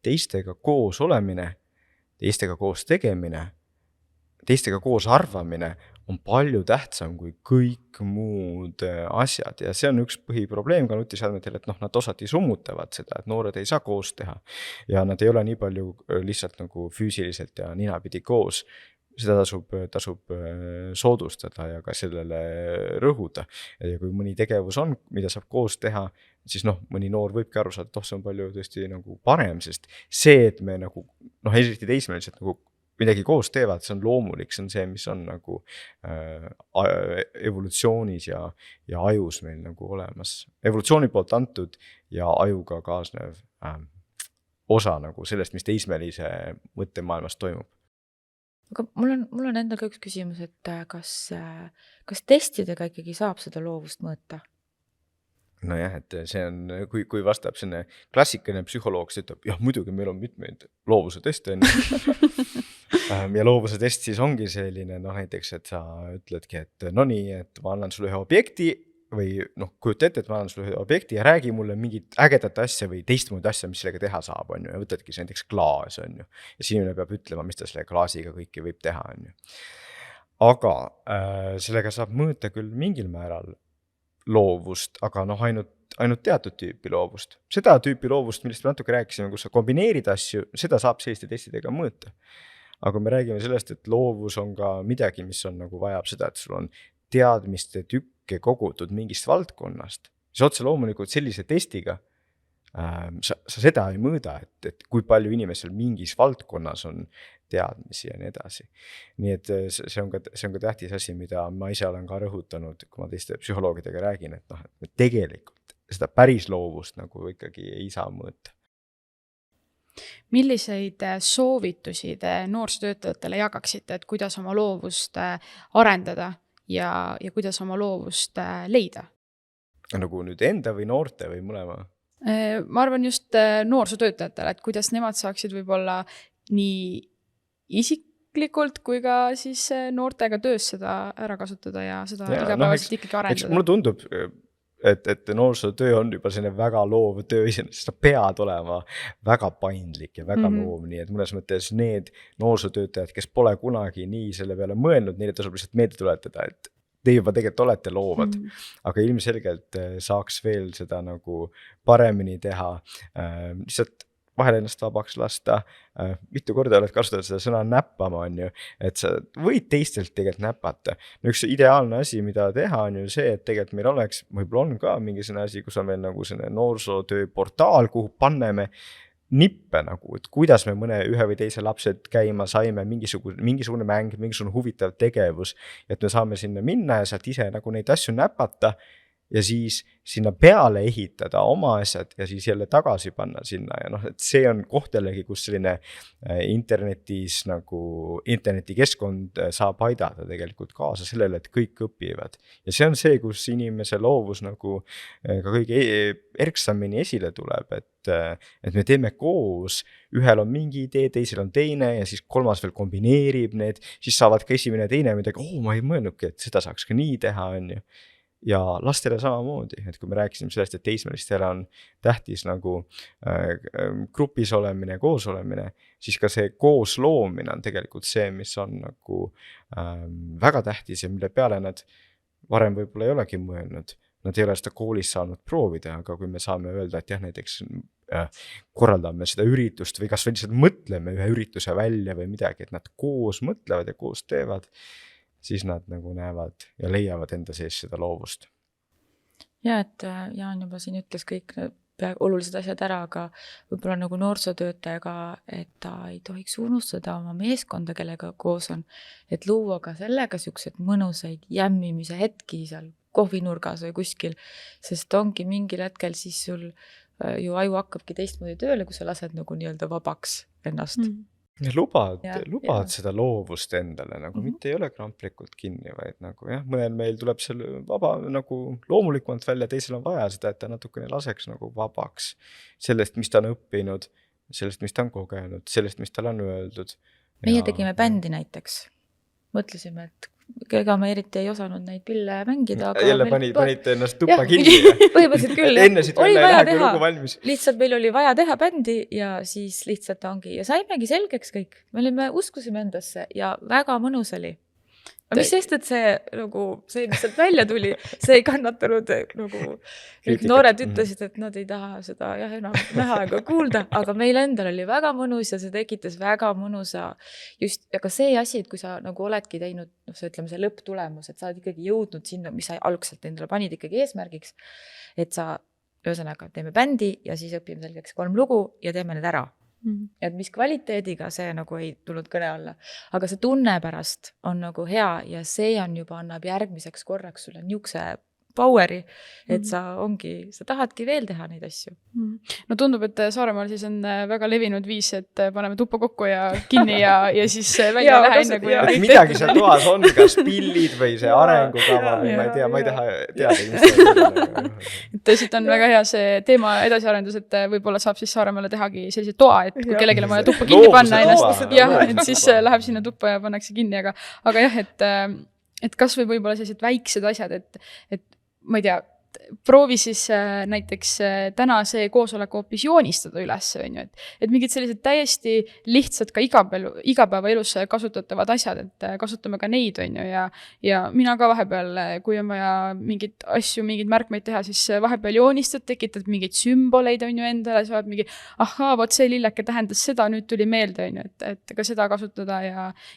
teistega koos olemine, teistega koos tegemine, teistega koos arvamine on palju tähtsam kui kõik muud asjad ja see on üks põhiprobleem ka nutiseadmetel, et nad osati summutavad seda, et noored ei saa koos teha ja nad ei ole nii palju lihtsalt nagu füüsiliselt ja ninapidi koos. Seda tasub soodustada ja ka sellele rõhuda. Ja kui mõni tegevus on, mida saab koos teha, siis mõni noor võibki aru saada, et see on palju tõesti nagu parem, sest see, et me nagu, eriti teismelised nagu midagi koos teevad, see on loomulik, see on see, mis on nagu evolutsioonis ja ajus meil nagu olemas. Evolutsiooni poolt antud ja ajuga kaasnev osa nagu sellest, mis teismelise mõttemaailmas toimub. Aga mul on endal ka üks küsimus, et kas testidega ikkagi saab seda loovust mõõta? Nojah, et see on, kui vastab selline klassikaline psühholoog, siis ütleb, jah, muidugi meil on mitmeid loovuse teste. Ja loovuse test siis ongi selline, näiteks, et sa ütledki, et et ma annan sulle ühe objekti või kujuta ette, et ma annan sulle ühe objekti ja räägi mulle mingit ägedat asja või teistmoodi asja, mis sellega teha saab, on ju, ja võtadki see näiteks klaas, on ju, ja sinune peab ütlema, mis ta selle klaasiga kõiki võib teha, on ju. Aga sellega saab mõõta küll mingil määral loovust, aga ainult teatud tüüpi loovust. Seda tüüpi loovust, millest me natuke rääkisime, kus sa kombineerid asju, seda saab selliste testidega mõõta. Aga me räägime sellest, et loovus on ka midagi, mis on nagu vajab seda, et sul on teadmiste tükke kogutud mingist valdkonnast. Siis otse loomulikult sellise testiga sa seda ei mõõda, et kui palju inimesel mingis valdkonnas on teadmisi ja nii edasi. Nii et see on ka tähtis asi, mida ma ise olen ka rõhutanud, kui ma teiste psühholoogidega räägin, et tegelikult seda päris loovust nagu ikkagi ei saa mõõta. Milliseid soovitusi te noorsootöötajatele jagaksite, et kuidas oma loovust arendada ja kuidas oma loovust leida? Nagu nüüd enda või noorte või mõlema? Ma arvan just noorsootöötajatele, et kuidas nemad saaksid võib-olla nii isiklikult kui ka siis noortega töös seda ära kasutada ja seda igapäevaselt ikkagi arendada. Mulle tundub, et noorsootöö on juba selline väga loov töö, sest sa pead olema väga paindlik ja väga loov, nii et mõnes mõttes need noorsootöötajad, kes pole kunagi nii selle peale mõelnud, neile tasub lihtsalt meelde tuletada, te juba tegelikult olete loovad, aga ilmselgelt saaks veel seda nagu paremini teha, lihtsalt vahel ennast vabaks lasta. Mitu korda oled kasutanud seda sõna näppama, on ju, et sa võid teistelt tegelikult näpata. No üks ideaalne asi, mida teha, on ju see, et tegelikult meil oleks, võib-olla on ka mingisugune asi, kus on meil nagu selline noorsootöö portaal, kuhu panneme nippe nagu, et kuidas me ühe või teise lapsed käima saime, mingisugune mäng, mingisugune huvitav tegevus, et me saame sinna minna ja sealt ise nagu neid asju näpata ja siis sinna peale ehitada oma asjad ja siis jälle tagasi panna sinna ja noh, et see on koht jällegi, kus selline internetis nagu internetikeskkond saab aidata tegelikult kaasa sellele, et kõik õpivad. Ja see on see, kus inimese loovus nagu ka kõige erksamini esile tuleb, et me teeme koos, ühel on mingi idee, teisel on teine ja siis kolmas veel kombineerib need, siis saavad ka esimene ja teine midagi, ma ei mõelnudki, et seda saaks ka nii teha, on ju. Ja lastele samamoodi, et kui me rääkisime sellest, et teismelistele on tähtis nagu grupis olemine, koos olemine, siis ka see koos loomine on tegelikult see, mis on nagu väga tähtis ja mille peale nad varem võib-olla ei olegi mõelnud. Nad ei ole seda koolis saanud proovida, aga kui me saame öelda, et jah, näiteks korraldame seda üritust või kas või lihtsalt mõtleme ühe ürituse välja või midagi, et nad koos mõtlevad ja koos teevad, siis nad nagu näevad ja leiavad enda sees seda loovust. Ja, et Jaan juba siin ütles kõik olulised asjad ära, aga võib-olla nagu noorsootöötajaga, et ta ei tohiks unustada oma meeskonda, kellega koos on, et luua ka sellega siuksed mõnusaid jämmimise hetki seal kohvinurgas või kuskil, sest ongi mingil hetkel siis sul ju aju hakkabki teistmoodi tööle, kui sa lased nagu nii-öelda vabaks ennast. Ja lubad seda loovust endale, nagu mitte ei ole kramplikult kinni, vaid nagu jah, mõnel meil tuleb selle vaba nagu loomulikumalt välja, teisel on vaja seda, et ta natukene laseks nagu vabaks sellest, mis ta on õppinud, sellest, mis ta on kogenud, sellest, mis tal on öeldud. Meie tegime bändi näiteks. Mõtlesime, et ega me eriti ei osanud neid pille mängida. Aga jälle panite ennast tuppa kinni. Põhimõtteliselt küll. Enne siit välja ei lähe, kui lugu valmis. Lihtsalt meil oli vaja teha bändi ja siis lihtsalt ongi. Ja saimegi selgeks kõik. Me uskusime endasse ja väga mõnus oli. Mis sest, et see, mis sealt välja tuli, see ei kannatanud nagu kõik noored ütlesid, et nad ei taha seda enam näha ega kuulda, aga meil endal oli väga mõnus ja see tekitas väga mõnusa just, aga see asi, et kui sa nagu oledki teinud, ütleme see lõpptulemus, et sa oled ikkagi jõudnud sinna, mis sa algselt endale panid ikkagi eesmärgiks, et sa ühesõnaga teeme bändi ja siis õpime selgeks 3 lugu ja teeme need ära. Et mis kvaliteediga see nagu ei tulnud kõne alla, aga see tunne pärast on nagu hea ja see on juba annab järgmiseks korraks sulle niukse poweri, et sa tahadki veel teha neid asju. No tundub, et Saaremaal siis on väga levinud viis, et paneme tuppa kokku ja kinni ja siis välja lähe enne, kui et midagi seal toas on, kas pillid või see arengukava või ma ei taha teada. Et siit on väga hea see teema edasiarendus, et võib-olla saab siis Saaremaale tehagi sellise toa, et kui kellelegi on vaja tuppa kinni panna ennast, et siis läheb sinna tuppa ja pannakse kinni, aga jah, et kas või võib-olla sellised väiksed asjad, et ma ei tea, proovi siis näiteks täna see koosolek hoopis joonistada üles, et mingid sellised täiesti lihtsad ka igapäevaelus kasutatavad asjad, et kasutame ka neid, ja mina ka vahepeal, kui on vaja mingeid asju, mingeid märkmeid teha, siis vahepeal joonistad, tekitad mingeid sümboleid, endale, sa oled mingi, vot see lilleke tähendas seda, nüüd tuli meelde, et ka seda kasutada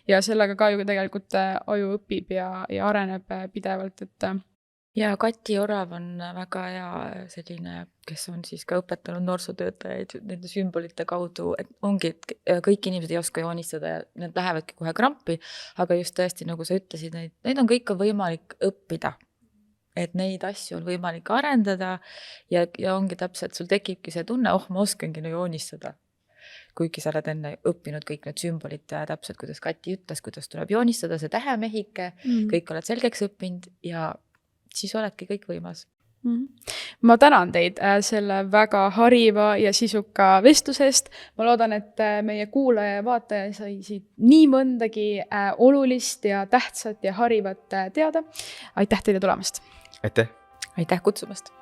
ja sellega ka ju tegelikult aju õpib ja areneb pidevalt, et ja Kati Orav on väga hea selline, kes on siis ka õpetanud noorsootöötajaid nende sümbolite kaudu, et ongi, et kõik inimesed ei oska joonistada ja need lähevadki kohe krampi, aga just tõesti, nagu sa ütlesid, neid on kõik võimalik õppida. Et neid asju on võimalik arendada ja ongi täpselt, sul tekibki see tunne, ma oskangi joonistada. Kuigi sa oled enne õppinud kõik need sümbolid täpselt, kuidas Kati ütles, kuidas tuleb joonistada, see tähemehike, kõik oled selgeks õppinud ja siis oledki kõik võimas. Ma tänan teid selle väga hariva ja sisuka vestlusest. Ma loodan, et meie kuulaja ja vaataja sai siit nii mõndagi olulist ja tähtsat ja harivat teada. Aitäh teile tulemast! Aitäh! Aitäh kutsumast!